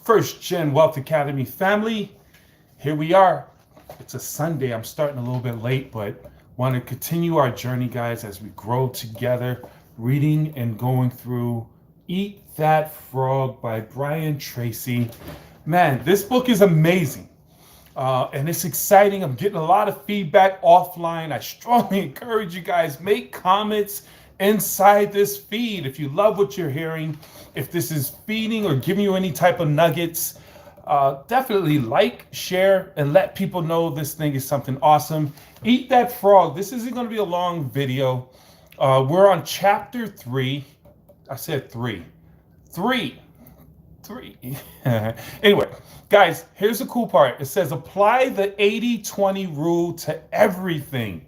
First Gen Wealth Academy family. Here we are. It's a Sunday. I'm starting a little bit late, but want to continue our journey, guys, as we grow together, reading and going through Eat That Frog by Brian Tracy. Man, this book is amazing. And it's exciting. I'm getting a lot of feedback offline. I strongly encourage you guys, make comments inside this feed if you love what you're hearing. If this is feeding or giving you any type of nuggets, definitely like, share, and let people know this thing is something awesome. Eat That Frog. This isn't going to be a long video. We're on chapter 3. I said 3. 3. Anyway, guys, here's the cool part. It says apply the 80-20 rule to everything.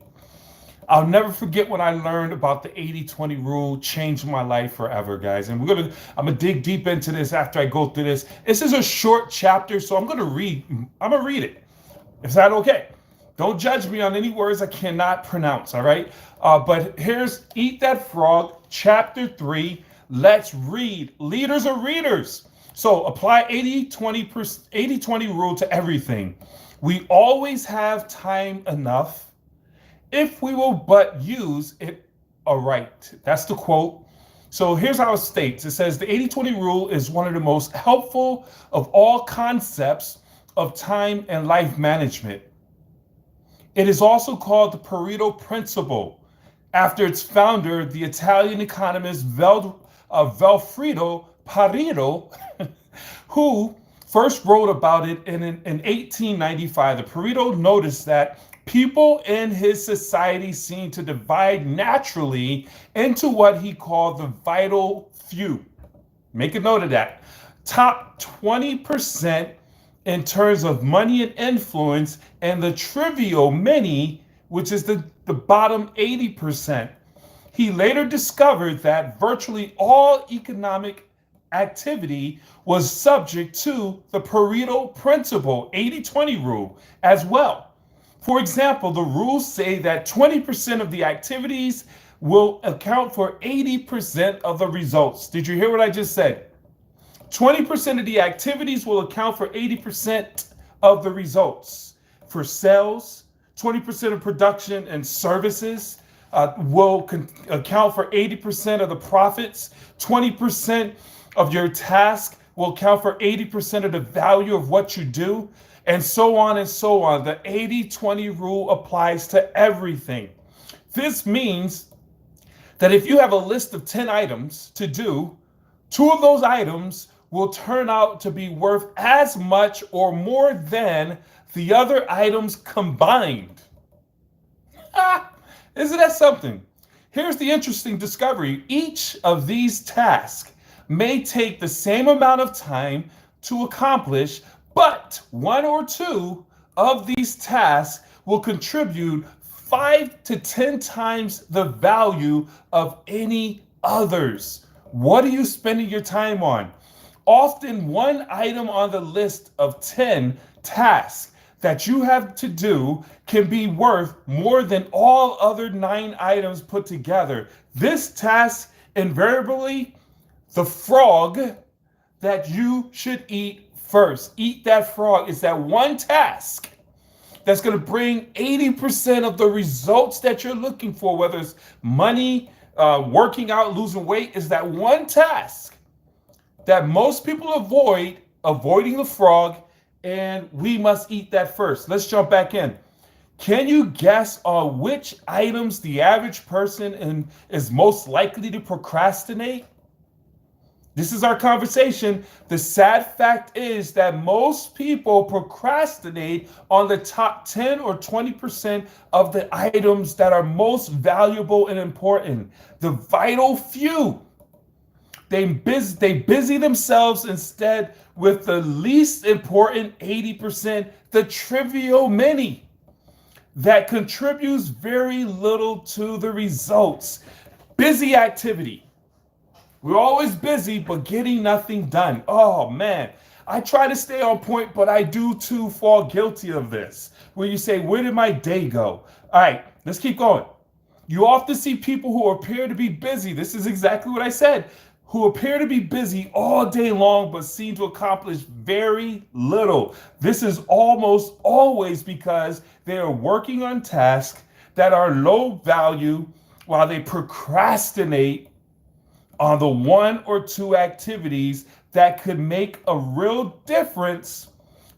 I'll never forget when I learned about the 80-20 rule. Changed my life forever, guys. And I'm gonna dig deep into this after I go through this. This is a short chapter, so I'm gonna read it. Is that okay? Don't judge me on any words I cannot pronounce, all right? But here's Eat That Frog, chapter 3. Let's read. Leaders are readers. So apply 80-20 rule to everything. We always have time enough if we will but use it aright. That's the quote. So here's how it states. It says the 80-20 rule is one of the most helpful of all concepts of time and life management. It is also called the Pareto principle, after its founder, the Italian economist Vilfredo Pareto, who first wrote about it in 1895. The Pareto noticed that people in his society seemed to divide naturally into what he called the vital few. Make a note of that. Top 20% in terms of money and influence, and the trivial many, which is the bottom 80%. He later discovered that virtually all economic activity was subject to the Pareto principle, 80-20 rule, as well. For example, the rules say that 20% of the activities will account for 80% of the results. Did you hear what I just said? 20% of the activities will account for 80% of the results. For sales, 20% of production and services will account for 80% of the profits. 20% of your task will account for 80% of the value of what you do. And so on and so on. The 80-20 rule applies to everything. This means that if you have a list of 10 items to do, 2 of those items will turn out to be worth as much or more than the other items combined. Isn't that something? Here's the interesting discovery. Each of these tasks may take the same amount of time to accomplish, but 1 or 2 of these tasks will contribute 5 to 10 times the value of any others. What are you spending your time on? Often one item on the list of 10 tasks that you have to do can be worth more than all other 9 items put together. This task, invariably, the frog that you should eat first. Eat that frog. It's that one task that's going to bring 80% of the results that you're looking for, whether it's money, working out, losing weight. Is that one task that most people avoiding the frog, and we must eat that first. Let's jump back in. Can you guess on which items the average person is most likely to procrastinate? This is our conversation. The sad fact is that most people procrastinate on the top 10 or 20% of the items that are most valuable and important. The vital few. They busy themselves instead with the least important 80%, the trivial many, that contributes very little to the results. Busy activity. We're always busy, but getting nothing done. Oh, man. I try to stay on point, but I do, too, fall guilty of this. Where you say, where did my day go? All right, let's keep going. You often see people who appear to be busy. This is exactly what I said. who appear to be busy all day long but seem to accomplish very little. This is almost always because they are working on tasks that are low value while they procrastinate on the one or two activities that could make a real difference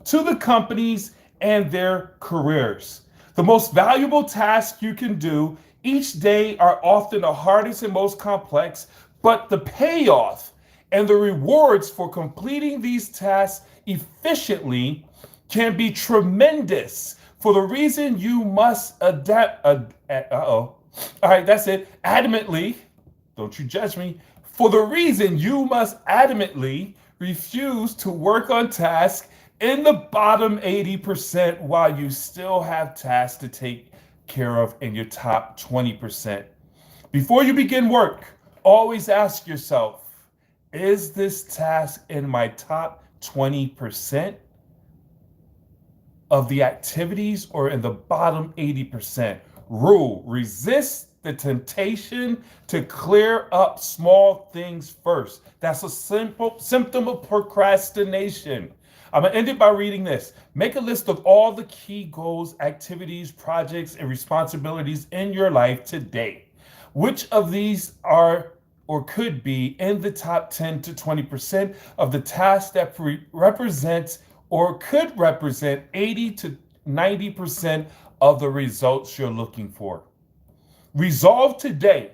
to the companies and their careers. The most valuable tasks you can do each day are often the hardest and most complex, but the payoff and the rewards for completing these tasks efficiently can be tremendous. For the reason you must adapt, all right, that's it. Adamantly, don't you judge me. For the reason you must adamantly refuse to work on tasks in the bottom 80% while you still have tasks to take care of in your top 20%. Before you begin work, always ask yourself, is this task in my top 20% of the activities or in the bottom 80%? Rule: resist the temptation to clear up small things first. That's a simple symptom of procrastination. I'm going to end it by reading this. Make a list of all the key goals, activities, projects, and responsibilities in your life today. Which of these are or could be in the top 10 to 20% of the tasks that represents or could represent 80 to 90% of the results you're looking for? Resolve today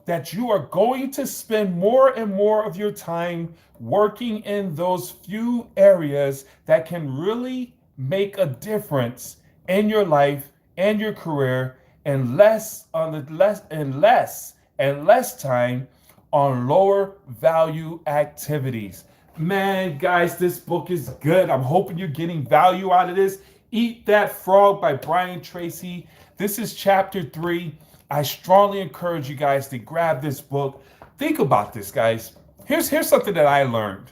that you are going to spend more and more of your time working in those few areas that can really make a difference in your life and your career, and less time on lower value activities. Man, guys, this book is good. I'm hoping you're getting value out of this. Eat That Frog by Brian Tracy. This is chapter 3. I strongly encourage you guys to grab this book. Think about this, guys. Here's something that I learned.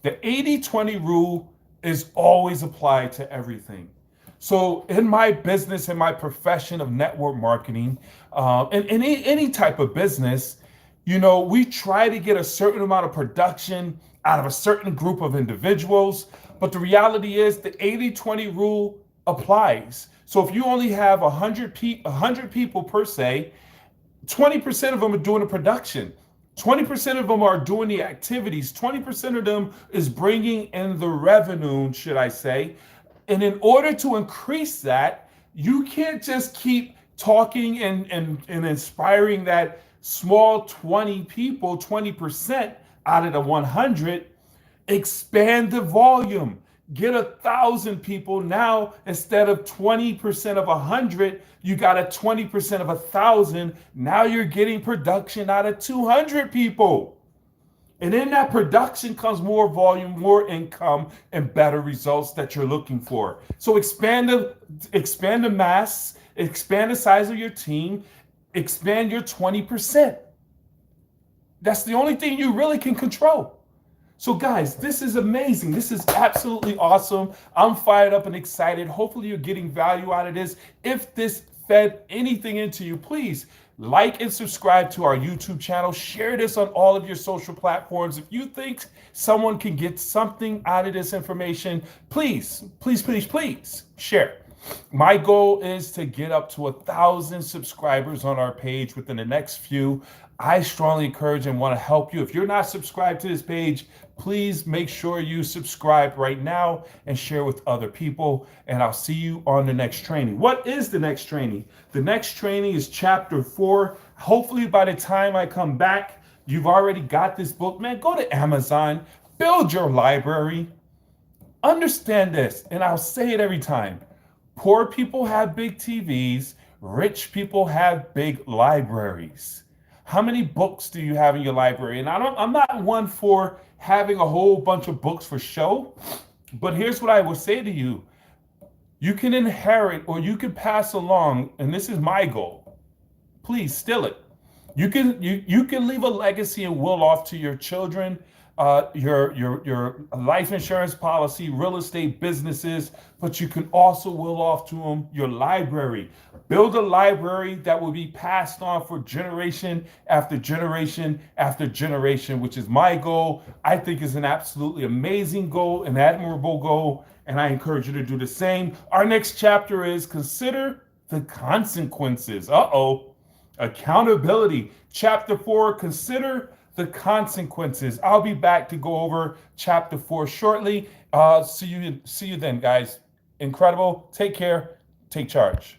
The 80-20 rule is always applied to everything. So in my business, in my profession of network marketing, in any type of business, we try to get a certain amount of production out of a certain group of individuals. But the reality is the 80-20 rule applies. So if you only have 100 people per se, 20% of them are doing the production. 20% of them are doing the activities. 20% of them is bringing in the revenue, should I say. And in order to increase that, you can't just keep talking and inspiring that small 20 people, 20% out of the 100. Expand the volume. Get 1,000 people. Now, instead of 20% of 100, you got a 20% of 1,000. Now you're getting production out of 200 people. And in that production comes more volume, more income, and better results that you're looking for. So expand the mass, expand the size of your team, expand your 20%. That's the only thing you really can control. So guys, this is amazing. This is absolutely awesome. I'm fired up and excited. Hopefully you're getting value out of this. If this fed anything into you, please like and subscribe to our YouTube channel. Share this on all of your social platforms. If you think someone can get something out of this information, please share. My goal is to get up to 1,000 subscribers on our page within the next few. I strongly encourage and want to help you. If you're not subscribed to this page, please make sure you subscribe right now and share with other people. And I'll see you on the next training. What is the next training? The next training is chapter 4. Hopefully by the time I come back, you've already got this book. Man, go to Amazon, build your library. Understand this, and I'll say it every time. Poor people have big TVs. Rich people have big libraries. How many books do you have in your library? And I'm not one for having a whole bunch of books for show, but here's what I will say to you. You can inherit or you can pass along, and this is my goal. Please steal it. You can leave a legacy and will off to your children, your life insurance policy, real estate businesses, but you can also will off to them your library. Build a library that will be passed on for generation after generation after generation, which is my goal. I think is an absolutely amazing goal, an admirable goal, and I encourage you to do the same. Our next chapter is consider the consequences. Uh-oh. Accountability. Chapter 4, consider the consequences. I'll be back to go over chapter 4 shortly. See you then, guys. Incredible. Take care. Take charge.